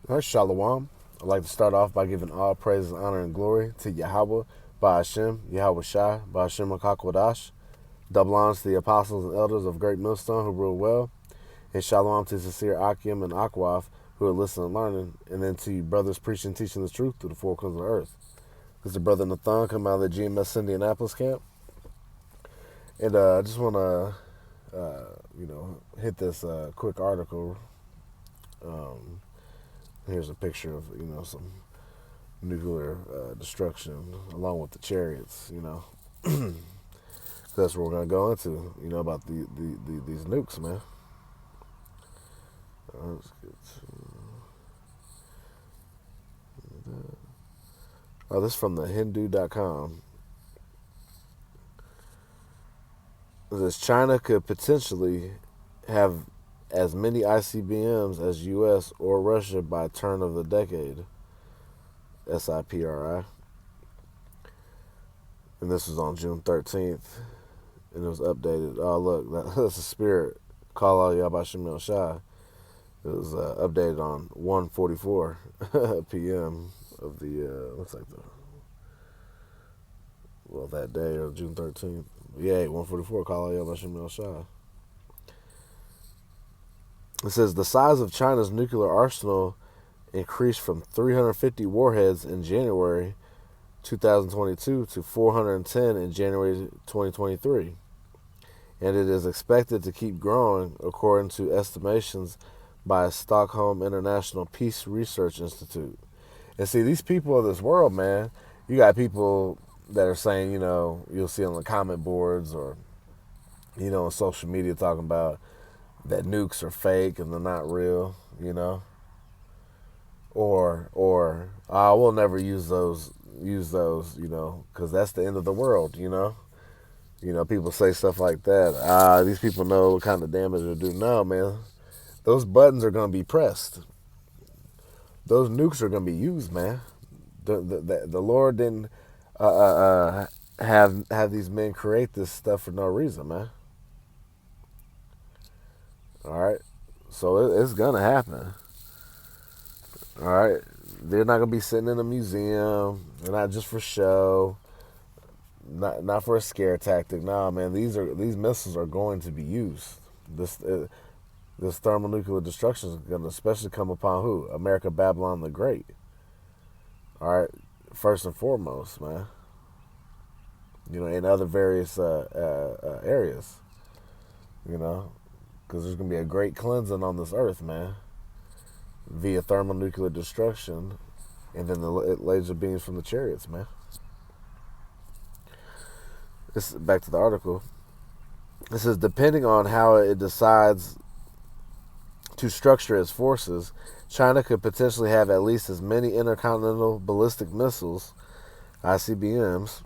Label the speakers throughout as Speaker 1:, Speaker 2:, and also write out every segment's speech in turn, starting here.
Speaker 1: All right, Shalom. I'd like to start off by giving all praises, honor, and glory to Yahweh, Ba'ashem, Yahweh Shai, Ba'ashem HaKakwadash. Double honors to the apostles and elders of Great Millstone who rule well. And shalom to sincere Akim and Akwaf who are listening and learning. And then to you brothers preaching and teaching the truth through the four corners of the earth. This is the brother Nathan coming out of the GMS Indianapolis camp. And I just want to, hit this quick article. Here's a picture of, some nuclear destruction along with the chariots, That's what we're going to go into, about these nukes, man. Let's get to... Oh, this is from the Hindu.com. It says China could potentially have as many ICBMs as U.S. or Russia by turn of the decade. SIPRI. And this was on June 13th. And it was updated. Oh, look, that's a spirit. Call out Yabashim Shai. It was updated on 1:44 p.m. of the, looks like that day, or June 13th. Yeah, 1:44, Call out Yabashim Shai. It says the size of China's nuclear arsenal increased from 350 warheads in January 2022 to 410 in January 2023. And it is expected to keep growing, according to estimations by Stockholm International Peace Research Institute. And see, these people of this world, man, you got people that are saying, you'll see on the comment boards or, on social media talking about that nukes are fake and they're not real, or I will never use those, because that's the end of the world, people say stuff like that. These people know what kind of damage they do. No, man, those buttons are going to be pressed. Those nukes are going to be used, man. The Lord didn't have these men create this stuff for no reason, man. All right, so it's gonna happen. All right, they're not gonna be sitting in a museum. They're not just for show. Not for a scare tactic. Nah, man, these missiles are going to be used. This thermonuclear destruction is gonna especially come upon who? America, Babylon the Great. All right, first and foremost, man. In other various areas. Because there's going to be a great cleansing on this earth, man, via thermonuclear destruction, and then the laser beams from the chariots, man. This back to the article. It says, depending on how it decides to structure its forces, China could potentially have at least as many intercontinental ballistic missiles, ICBMs,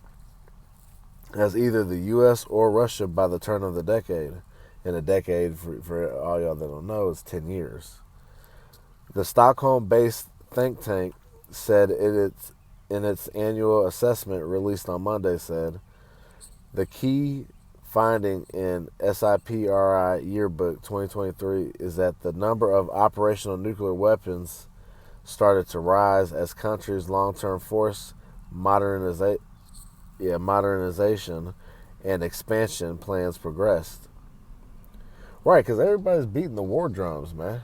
Speaker 1: as either the U.S. or Russia by the turn of the decade. In a decade, for all y'all that don't know, is 10 years. The Stockholm-based think tank said in its annual assessment released on Monday said, the key finding in SIPRI Yearbook 2023 is that the number of operational nuclear weapons started to rise as countries' long-term force modernization and expansion plans progressed. Right, because everybody's beating the war drums, man.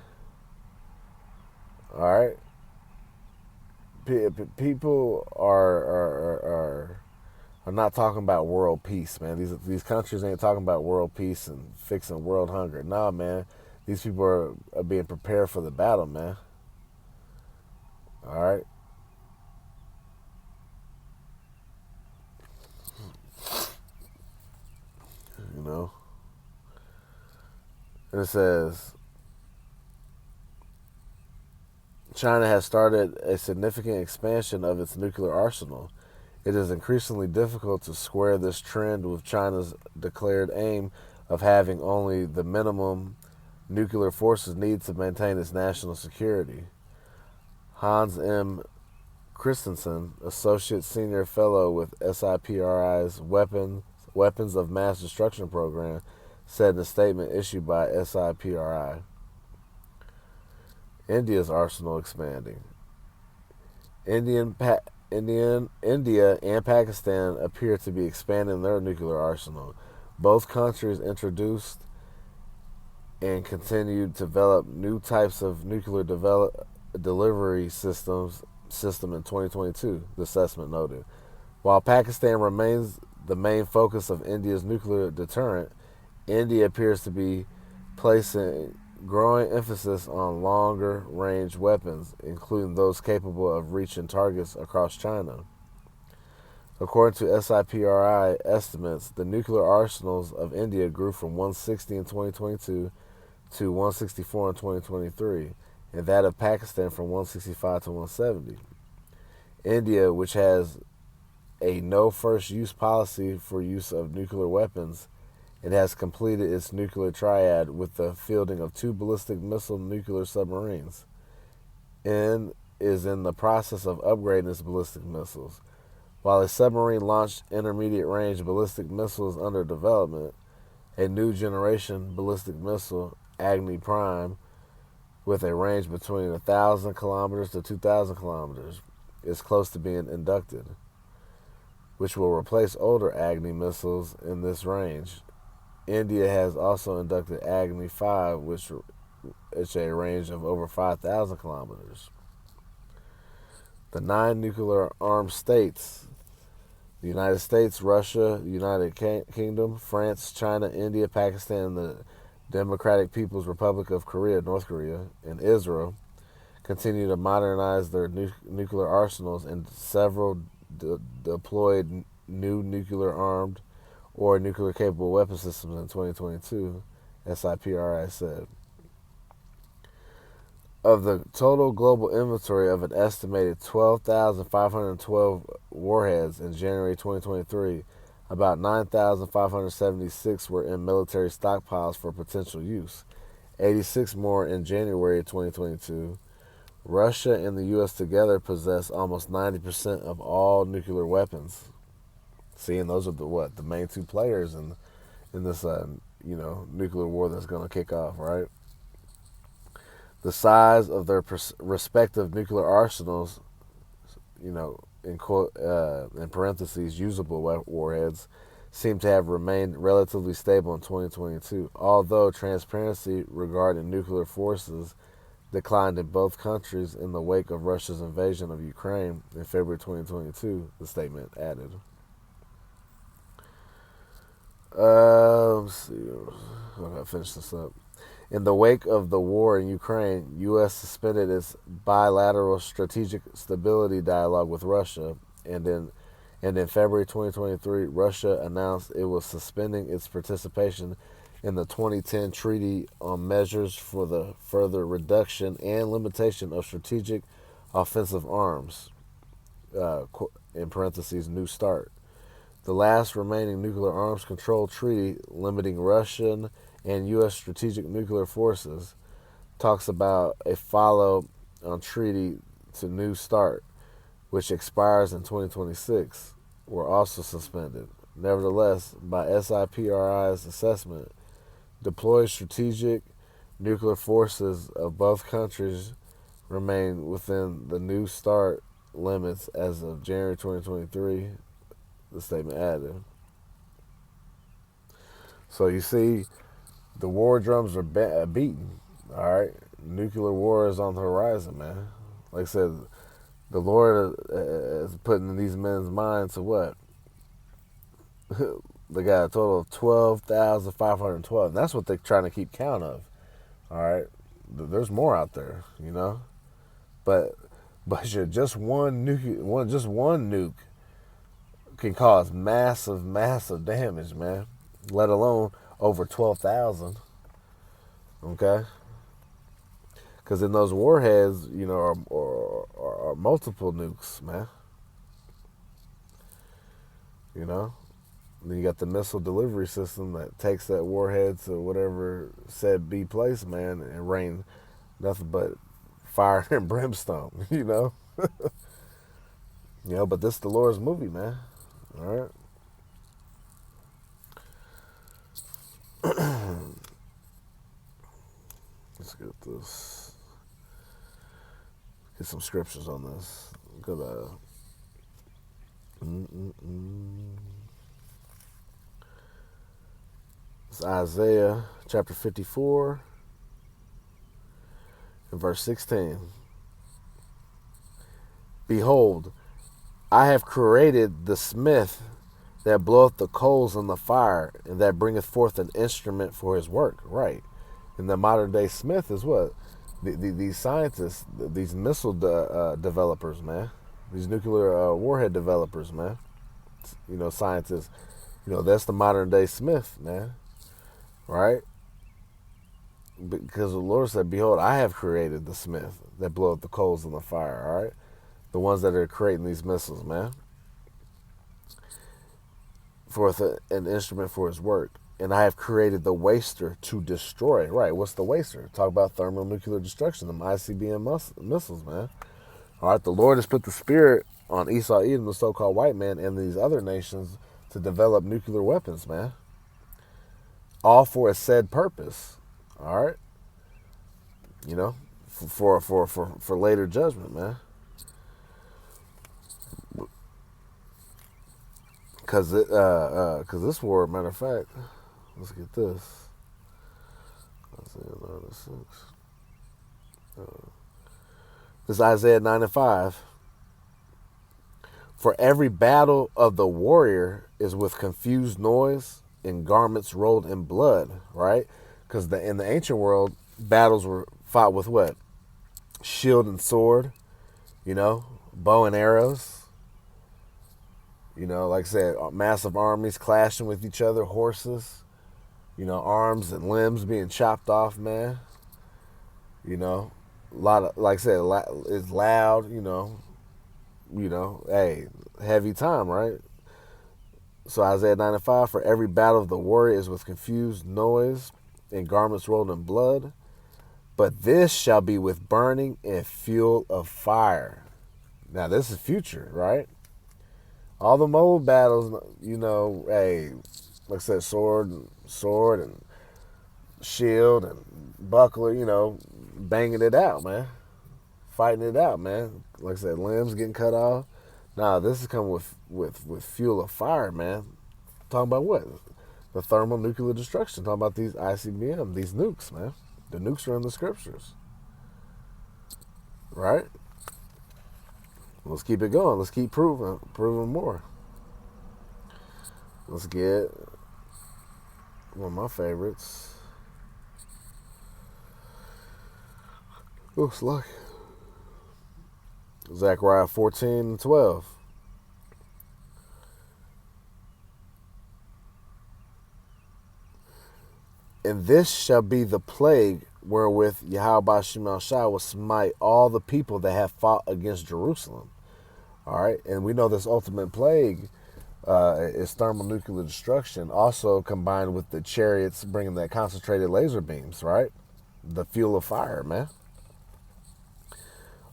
Speaker 1: All right, people are not talking about world peace, man. These countries ain't talking about world peace and fixing world hunger. Nah, man. These people are being prepared for the battle, man. All right. And it says, China has started a significant expansion of its nuclear arsenal. It is increasingly difficult to square this trend with China's declared aim of having only the minimum nuclear forces needed to maintain its national security. Hans M. Christensen, Associate Senior Fellow with SIPRI's Weapons of Mass Destruction Program, said in a statement issued by SIPRI. India's arsenal expanding. India and Pakistan appear to be expanding their nuclear arsenal. Both countries introduced and continued to develop new types of nuclear delivery system in 2022, the assessment noted. While Pakistan remains the main focus of India's nuclear deterrent, India appears to be placing growing emphasis on longer range weapons, including those capable of reaching targets across China. According to SIPRI estimates, the nuclear arsenals of India grew from 160 in 2022 to 164 in 2023, and that of Pakistan from 165 to 170. India, which has a no first use policy for use of nuclear weapons, it has completed its nuclear triad with the fielding of 2 ballistic missile nuclear submarines, and is in the process of upgrading its ballistic missiles. While a submarine-launched intermediate-range ballistic missile is under development, a new generation ballistic missile, EPHRAIM, with a range between 1,000 kilometers to 2,000 kilometers, is close to being inducted, which will replace older Agni missiles in this range. India has also inducted Agni 5, which is a range of over 5,000 kilometers. The 9 nuclear-armed states, the United States, Russia, the United Kingdom, France, China, India, Pakistan, and the Democratic People's Republic of Korea, North Korea, and Israel, continue to modernize their nuclear arsenals, and several deployed new nuclear-armed or nuclear-capable weapon systems in 2022, SIPRI said. Of the total global inventory of an estimated 12,512 warheads in January 2023, about 9,576 were in military stockpiles for potential use, 86 more in January 2022. Russia and the U.S. together possess almost 90% of all nuclear weapons. See, and those are the main 2 players in this nuclear war that's going to kick off, right? The size of their respective nuclear arsenals, in parentheses, usable warheads, seem to have remained relatively stable in 2022, although transparency regarding nuclear forces declined in both countries in the wake of Russia's invasion of Ukraine in February 2022, the statement added. Let's see. I'm going to finish this up. In the wake of the war in Ukraine, U.S. suspended its bilateral strategic stability dialogue with Russia, and in February 2023, Russia announced it was suspending its participation in the 2010 Treaty on Measures for the Further Reduction and Limitation of Strategic Offensive Arms, in parentheses, New START. The last remaining nuclear arms control treaty limiting Russian and U.S. strategic nuclear forces talks about a follow-on treaty to New START, which expires in 2026, were also suspended. Nevertheless, by SIPRI's assessment, deployed strategic nuclear forces of both countries remain within the New START limits as of January 2023, the statement added. So you see, the war drums are beaten, all right? Nuclear war is on the horizon, man. Like I said, the Lord is putting in these men's minds to what? They got a total of 12,512. That's what they're trying to keep count of, all right? There's more out there, But just one nuke can cause massive damage, man. Let alone over 12,000. Okay? Because in those warheads, are multiple nukes, man. Then you got the missile delivery system that takes that warhead to whatever said be place, man, and rain nothing but fire and brimstone, But this is the Lord's movie, man. All right? Let's get this. Get some scriptures on this. Good. It's Isaiah chapter 54 and verse 16. Behold, I have created the smith that bloweth the coals in the fire, and that bringeth forth an instrument for his work. Right. And the modern day smith is what? These scientists, these missile developers, man. These nuclear warhead developers, man. You know, scientists. You know, that's the modern day smith, man. Right? Because the Lord said, behold, I have created the smith that bloweth the coals in the fire, all right? The ones that are creating these missiles, man. Forth an instrument for his work. And I have created the waster to destroy. Right, what's the waster? Talk about thermonuclear destruction, them ICBM missiles, man. All right, the Lord has put the spirit on Esau, Edom, the so-called white man, and these other nations to develop nuclear weapons, man. All for a said purpose. All right? You know, for later judgment, man. Because this war, matter of fact, let's get this. Isaiah 9:6. This is Isaiah 9:5. For every battle of the warrior is with confused noise and garments rolled in blood, right? Because in the ancient world, battles were fought with what? Shield and sword, you know, bow and arrows. You know, like I said, massive armies clashing with each other, horses, you know, arms and limbs being chopped off, man. You know, a lot of, like I said, it's loud, you know, hey, heavy time, right? So Isaiah 9:5, for every battle of the warrior is with confused noise and garments rolled in blood, but this shall be with burning and fuel of fire. Now, this is future, right? All the old battles, you know, hey, like I said, sword and shield and buckler, you know, banging it out, man. Fighting it out, man. Like I said, limbs getting cut off. Nah, this is coming with fuel of fire, man. Talking about what? The thermonuclear destruction. Talking about these ICBM, these nukes, man. The nukes are in the scriptures. Right? Let's keep it going. Let's keep proving more. Let's get one of my favorites. Oh, it's lucky. Zechariah 14:12. And this shall be the plague wherewith Yahweh Shemel will smite all the people that have fought against Jerusalem. All right, and we know this ultimate plague is thermonuclear destruction, also combined with the chariots bringing that concentrated laser beams, right? The fuel of fire, man.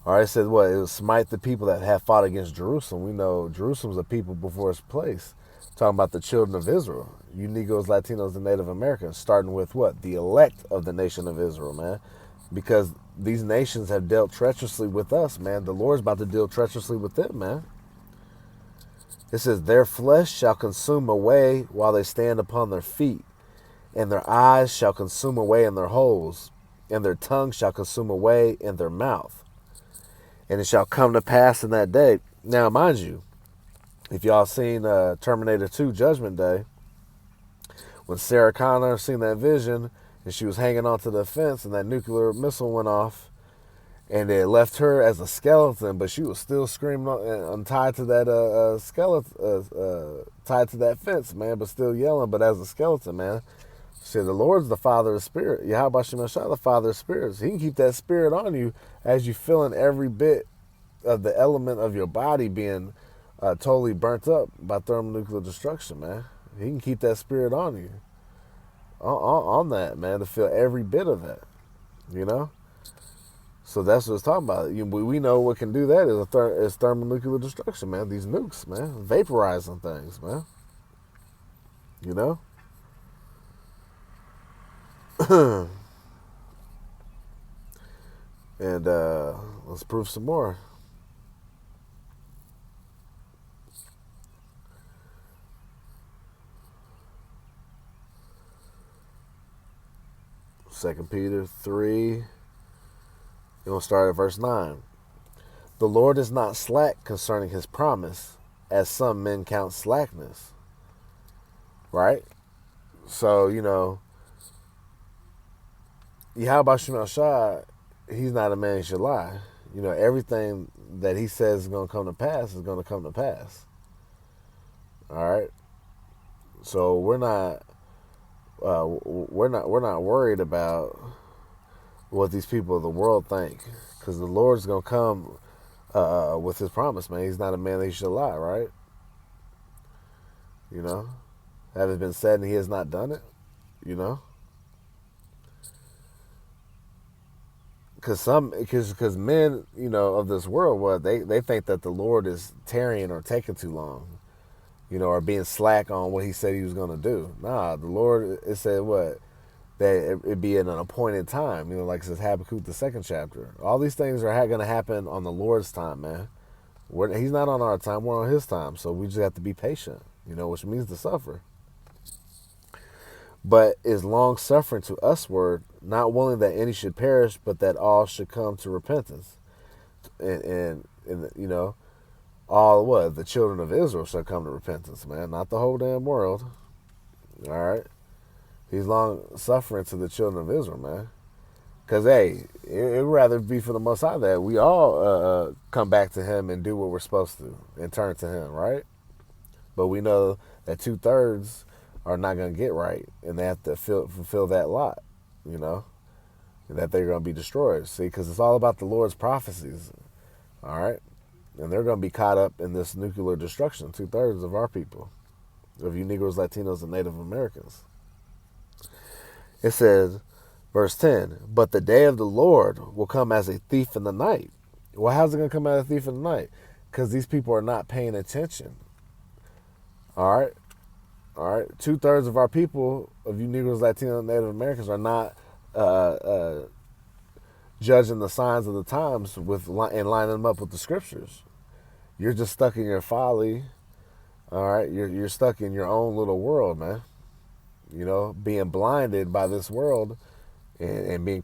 Speaker 1: All right, it said what? It will smite the people that have fought against Jerusalem. We know Jerusalem's a people before its place. Talking about the children of Israel, you Negros, Latinos, and Native Americans, starting with what? The elect of the nation of Israel, man. Because these nations have dealt treacherously with us, man. The Lord's about to deal treacherously with them, man. It says, their flesh shall consume away while they stand upon their feet, and their eyes shall consume away in their holes, and their tongue shall consume away in their mouth. And it shall come to pass in that day. Now, mind you, if y'all seen Terminator 2 Judgment Day, when Sarah Connor seen that vision, and she was hanging onto the fence, and that nuclear missile went off, and it left her as a skeleton, but she was still screaming untied to that skeleton, tied to that fence, man, but still yelling, but as a skeleton, man. She said, the Lord's the Father of Spirit. Yahweh Shemashah, the Father of Spirits. He can keep that spirit on you as you feeling every bit of the element of your body being totally burnt up by thermonuclear destruction, man. He can keep that spirit on you. On that, man, to feel every bit of that, you know? So that's what it's talking about. We know what can do that is thermonuclear destruction, man. These nukes, man, vaporizing things, man. You know? And let's prove some more. Second Peter 3. You're going to start at verse 9. The Lord is not slack concerning his promise, as some men count slackness. Right? So, Yahweh Shema Shah, he's not a man he should lie. Everything that he says is going to come to pass is going to come to pass. All right? So we're not worried about what these people of the world think, because the Lord's going to come with his promise, man. He's not a man that he should lie, right? That has been said and he has not done it, because men, of this world, they think that the Lord is tarrying or taking too long, or being slack on what he said he was going to do. Nah, the Lord, it said what? That it be in an appointed time, like it says Habakkuk, the 2nd chapter. All these things are going to happen on the Lord's time, man. He's not on our time, we're on his time. So we just have to be patient, which means to suffer. But is long suffering to usward, not willing that any should perish, but that all should come to repentance. And all what? The children of Israel shall come to repentance, man. Not the whole damn world. All right? He's long suffering to the children of Israel, man. Because, hey, it would rather be for the Most High that we all come back to him and do what we're supposed to and turn to him, right? But we know that 2/3 are not going to get right, and they have to fulfill that lot, that they're going to be destroyed. See, because it's all about the Lord's prophecies, all right? And they're going to be caught up in this nuclear destruction, 2/3 of our people, of you Negros, Latinos, and Native Americans. It says, verse 10, but the day of the Lord will come as a thief in the night. Well, how's it going to come as a thief in the night? Because these people are not paying attention. All right? 2/3 of our people, of you Negroes, Latinos, and Native Americans, are not judging the signs of the times and lining them up with the scriptures. You're just stuck in your folly. All right? You're stuck in your own little world, man. Being blinded by this world and being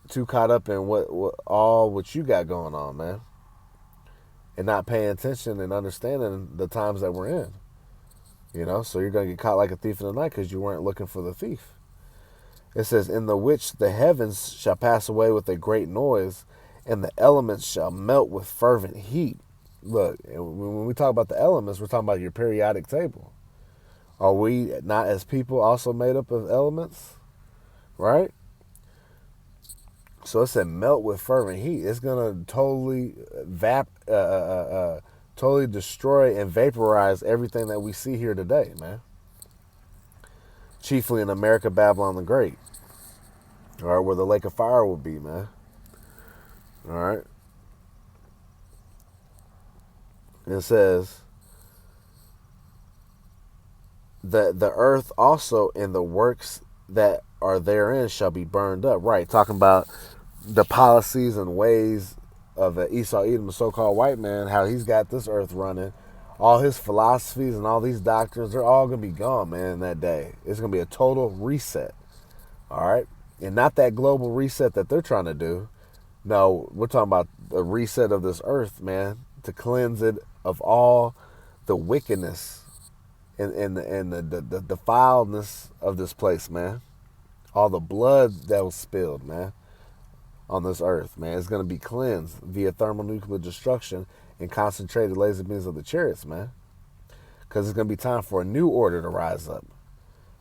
Speaker 1: too caught up in what you got going on, man. And not paying attention and understanding the times that we're in. So you're going to get caught like a thief in the night because you weren't looking for the thief. It says, in the which the heavens shall pass away with a great noise, and the elements shall melt with fervent heat. Look, when we talk about the elements, we're talking about your periodic table. Are we not as people also made up of elements? Right? So it said melt with fervent heat. It's going to totally totally destroy and vaporize everything that we see here today, man. Chiefly in America, Babylon the Great. All right, where the lake of fire will be, man. All right. It says, the earth also and the works that are therein shall be burned up. Right, talking about the policies and ways of Esau Edom, the so-called white man, how he's got this earth running. All his philosophies and all these doctrines, they're all going to be gone, man, in that day. It's going to be a total reset. All right? And not that global reset that they're trying to do. No, we're talking about the reset of this earth, man, to cleanse it of all the wickedness and the defiledness of this place, man. All the blood that was spilled, man, on this earth, man. It's going to be cleansed via thermonuclear destruction and concentrated laser beams of the chariots, man. Because it's going to be time for a new order to rise up.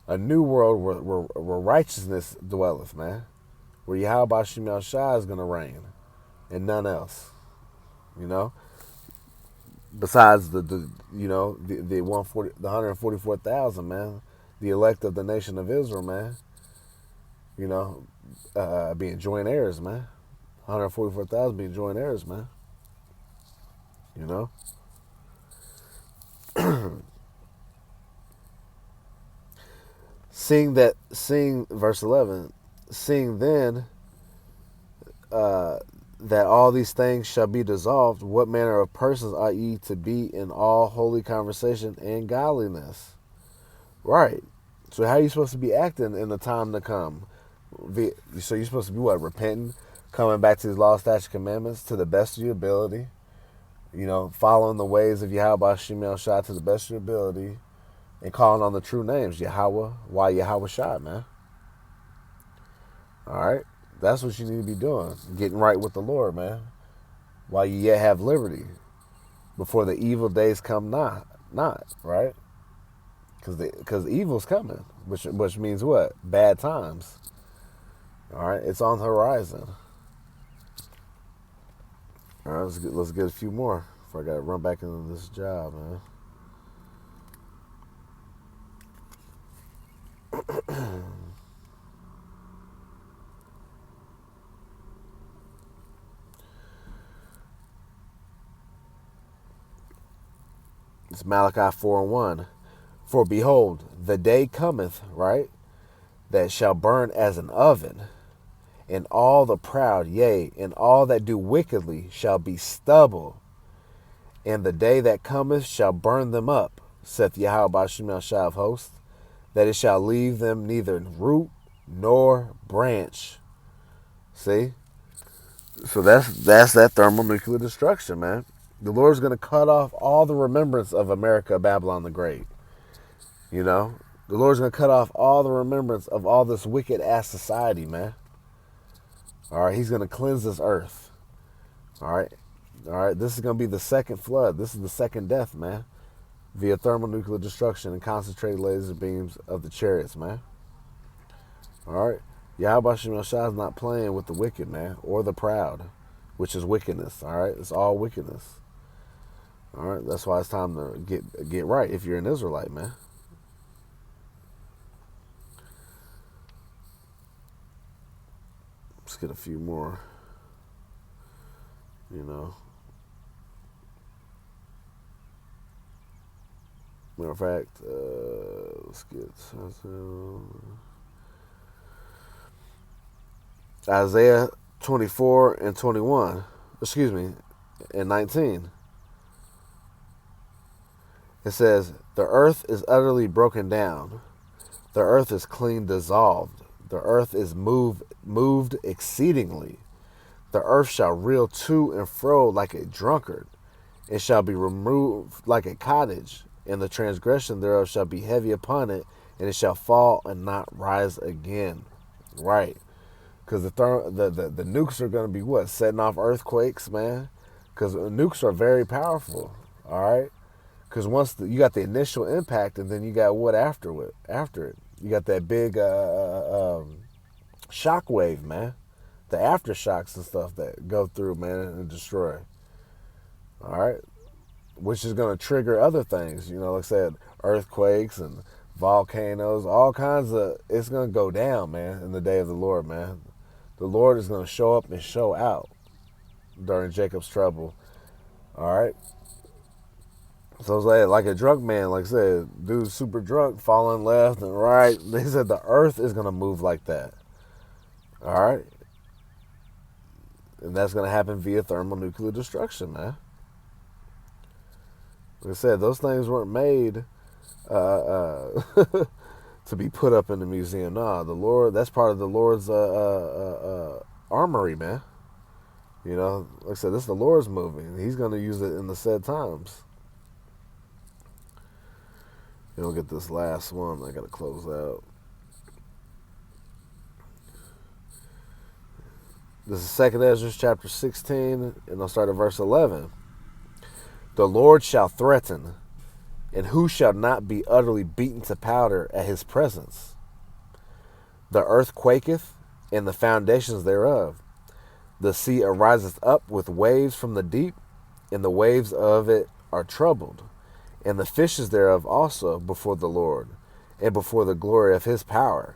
Speaker 1: A new world where righteousness dwelleth, man. Where Yahweh Shema Shah is going to reign. And none else. Besides the 144,000, man. The elect of the nation of Israel, man. Being joint heirs, man. 144,000 being joint heirs, man. Seeing verse 11, seeing then that all these things shall be dissolved, what manner of persons ought ye to be in all holy conversation and godliness? Right. So how are you supposed to be acting in the time to come? So you're supposed to be what? Repenting, coming back to these law, statutes, commandments to the best of your ability. Following the ways of Yahweh Shemel Shah to the best of your ability, and calling on the true names, Yahweh, why Yahweh Shah, man. All right? That's what you need to be doing. Getting right with the Lord, man. While you yet have liberty. Before the evil days come not, right? Because evil's coming, which means what? Bad times. All right? It's on the horizon. All right, let's get a few more before I got to run back into this job, man. It's Malachi 4:1. For behold, the day cometh, right, that shall burn as an oven, and all the proud, yea, and all that do wickedly shall be stubble. And the day that cometh shall burn them up, saith Yahweh Shemel Shah of hosts, that it shall leave them neither root nor branch. See? So that's that thermonuclear destruction, man. The Lord's going to cut off all the remembrance of America, Babylon the Great. The Lord's going to cut off all the remembrance of all this wicked ass society, man. All right, he's going to cleanse this earth. All right, this is going to be the second flood. This is the second death, man. Via thermonuclear destruction and concentrated laser beams of the chariots, man. All right, Yahweh Shemel Shah is not playing with the wicked, man, or the proud, which is wickedness. All right, it's all wickedness. All right, that's why it's time to get right if you're an Israelite, man. Let's get a few more. Matter of fact, let's get Isaiah 24 and 21. Excuse me, and 19. It says, the earth is utterly broken down. The earth is clean dissolved. The earth is moved exceedingly. The earth shall reel to and fro like a drunkard. It shall be removed like a cottage, and the transgression thereof shall be heavy upon it, and it shall fall and not rise again. Right. Because the nukes are going to be what? Setting off earthquakes, man. Because nukes are very powerful. All right. Because once you got the initial impact, and then you got what after it. You got that big shock wave, man. The aftershocks and stuff that go through, man, and destroy. All right. Which is going to trigger other things. Like I said, earthquakes and volcanoes, all kinds of, it's going to go down, man, in the day of the Lord, man. The Lord is going to show up and show out during Jacob's trouble. All right. So it's like a drunk man, like I said, dude's super drunk, falling left and right. They said the earth is going to move like that. All right. And that's going to happen via thermonuclear destruction, man. Like I said, those things weren't made to be put up in the museum. Nah, the Lord, that's part of the Lord's armory, man. Like I said, this is the Lord's movie. He's going to use it in the said times. Get this last one. I got to close out. This is 2 Ezra chapter 16, and I'll start at verse 11. The Lord shall threaten, and who shall not be utterly beaten to powder at his presence? The earth quaketh, and the foundations thereof. The sea ariseth up with waves from the deep, and the waves of it are troubled. And the fishes thereof also before the Lord, and before the glory of his power.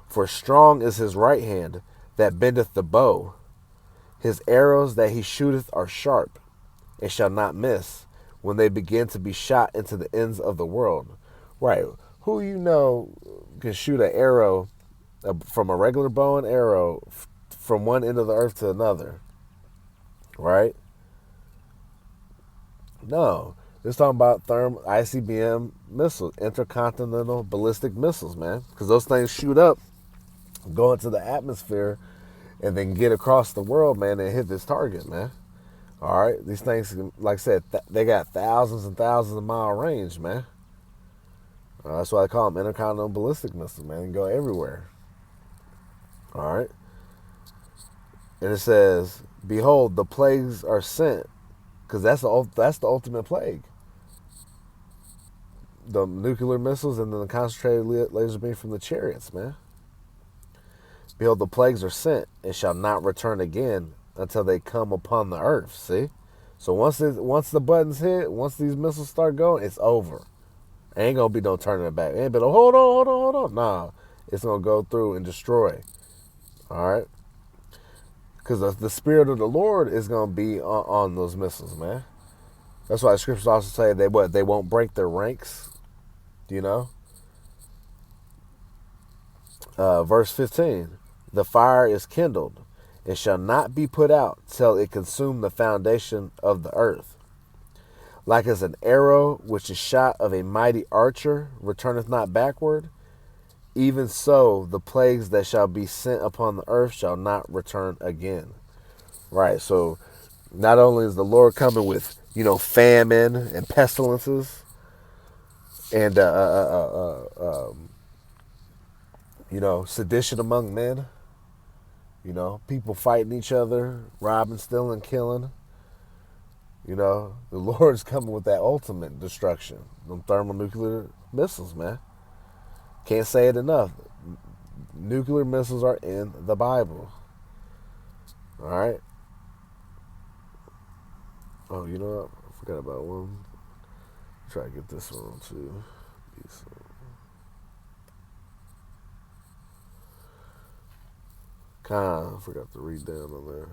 Speaker 1: For strong is his right hand that bendeth the bow. His arrows that he shooteth are sharp, and shall not miss, when they begin to be shot into the ends of the world. Right. Who can shoot an arrow from a regular bow and arrow from one end of the earth to another? right? No. It's talking about ICBM missiles, intercontinental ballistic missiles, man. Because those things shoot up, go into the atmosphere, and then get across the world, man, and hit this target, man. All right? These things, like I said, they got thousands and thousands of mile range, man. That's why I call them intercontinental ballistic missiles, man. They can go everywhere. All right? And it says, behold, the plagues are sent. Because that's the ultimate plague. The nuclear missiles and then the concentrated laser beam from the chariots, man. Behold, the plagues are sent and shall not return again until they come upon the earth. See? So once the buttons hit, once these missiles start going, it's over. Ain't going to be no turning it back. Ain't be like, hold on. Nah, it's going to go through and destroy. All right? Because the Spirit of the Lord is going to be on those missiles, man. That's why the scriptures also say they won't break their ranks. You know? Verse 15. The fire is kindled. It shall not be put out till it consume the foundation of the earth. Like as an arrow which is shot of a mighty archer returneth not backward, even so the plagues that shall be sent upon the earth shall not return again. Right, so not only is the Lord coming with, famine and pestilences and, sedition among men, people fighting each other, robbing, stealing, killing. The Lord's coming with that ultimate destruction. Them thermonuclear missiles, man. Can't say it enough. Nuclear missiles are in the Bible. All right. Oh, you know what? I forgot about one. Try to get this one too. I forgot to read down on there.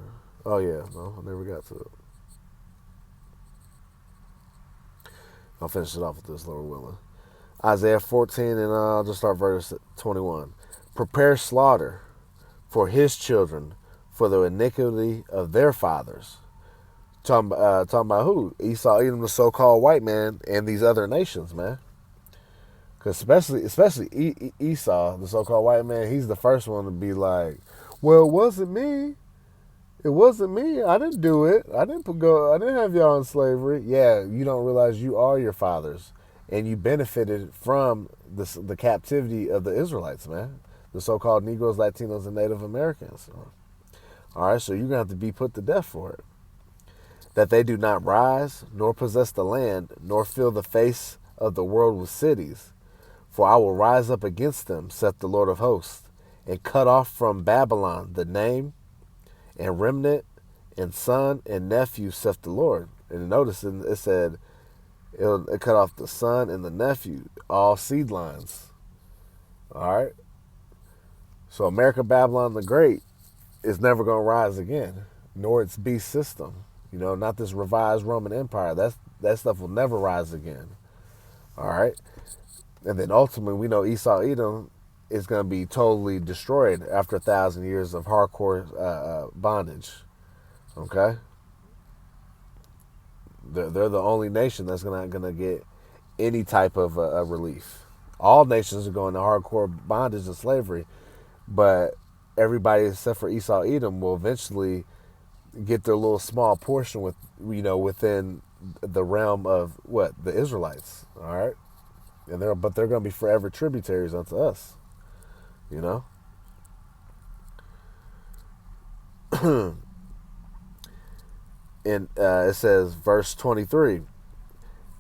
Speaker 1: Oh yeah, no, I never got to it. I'll finish it off with this, Lord willing. Isaiah 14, and I'll just start verse 21. Prepare slaughter for his children, for the iniquity of their fathers. Talking about who? Esau, Edom, the so-called white man, and these other nations, man. Because especially Esau, the so-called white man, he's the first one to be like, well, it wasn't me. It wasn't me. I didn't do it. I didn't have y'all in slavery. Yeah, you don't realize you are your fathers. And you benefited from the captivity of the Israelites, man. The so-called Negros, Latinos, and Native Americans. All right, so you're going to have to be put to death for it. That they do not rise, nor possess the land, nor fill the face of the world with cities. For I will rise up against them, saith the Lord of hosts, and cut off from Babylon the name, and remnant, and son, and nephew, saith the Lord. And notice it said, it cut off the son and the nephew, all seed lines. All right? So America, Babylon the Great is never going to rise again, nor its beast system. Not this revised Roman Empire. That stuff will never rise again. All right? And then ultimately, we know Esau, Edom is going to be totally destroyed after 1,000 years of hardcore bondage. Okay? They're the only nation that's not going to get any type of relief. All nations are going to hardcore bondage and slavery, but everybody except for Esau, Edom will eventually get their little small portion within the realm of the Israelites. All right, and they're going to be forever tributaries unto us. And it says, verse 23,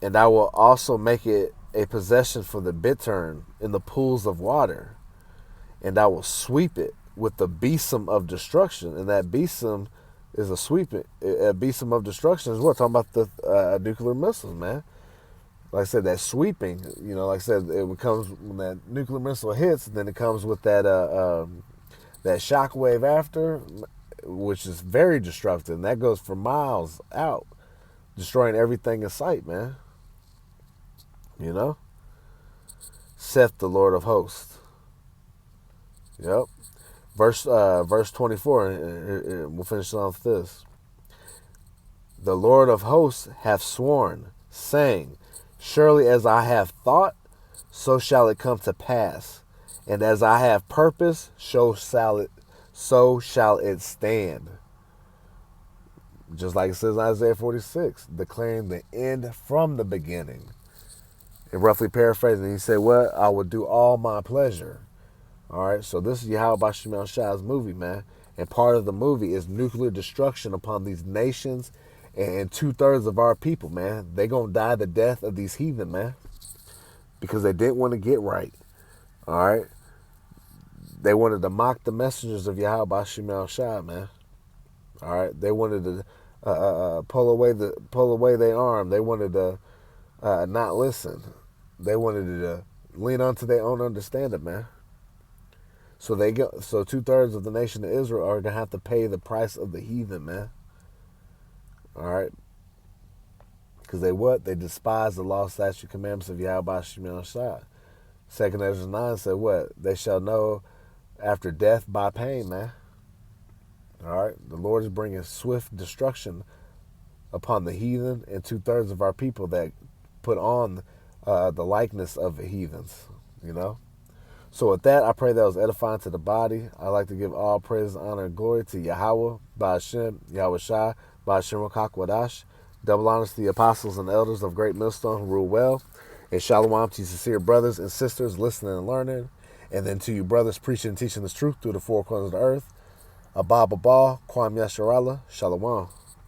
Speaker 1: and I will also make it a possession for the bittern in the pools of water, and I will sweep it with the besom of destruction. And that besom is a besom of destruction is what? Talking about the nuclear missiles, man. Like I said, that sweeping, like I said, it comes when that nuclear missile hits, then it comes with that shock wave after, which is very destructive. And that goes for miles out, destroying everything in sight, man. Saith the Lord of hosts. Yep. Verse 24, and we'll finish off this. The Lord of hosts hath sworn, saying, surely as I have thought, so shall it come to pass. And as I have purpose, so shall it stand. Just like it says in Isaiah 46, declaring the end from the beginning. And roughly paraphrasing, he said, what? I will do all my pleasure. All right, so this is Yahweh Bashim Shah's movie, man. And part of the movie is nuclear destruction upon these nations and 2/3 of our people, man. They going to die the death of these heathen, man. Because they didn't want to get right. All right. They wanted to mock the messengers of Yahweh Bashim Shah, man. All right. They wanted to pull away their arm. They wanted to not listen. They wanted to lean onto their own understanding, man. So 2/3 of the nation of Israel are gonna have to pay the price of the heathen, man. All right, because they despise the law, statute, commandments of Yahweh Shemel Shah. 2 Ezra 9 said what? They shall know after death by pain, man. All right, the Lord is bringing swift destruction upon the heathen and 2/3 of our people that put on the likeness of the heathens, you know. So with that, I pray that was edifying to the body. I like to give all praise, honor, and glory to Yahweh, Ba'ashem, Yahweh Shai, Ba'ashem Rakak Wadash. Double honors to the apostles and elders of Great Millstone who rule well. And shalom to you sincere brothers and sisters listening and learning. And then to you brothers preaching and teaching this truth through the four corners of the earth. Abba Baba, Kwam Yasharallah, Shalom.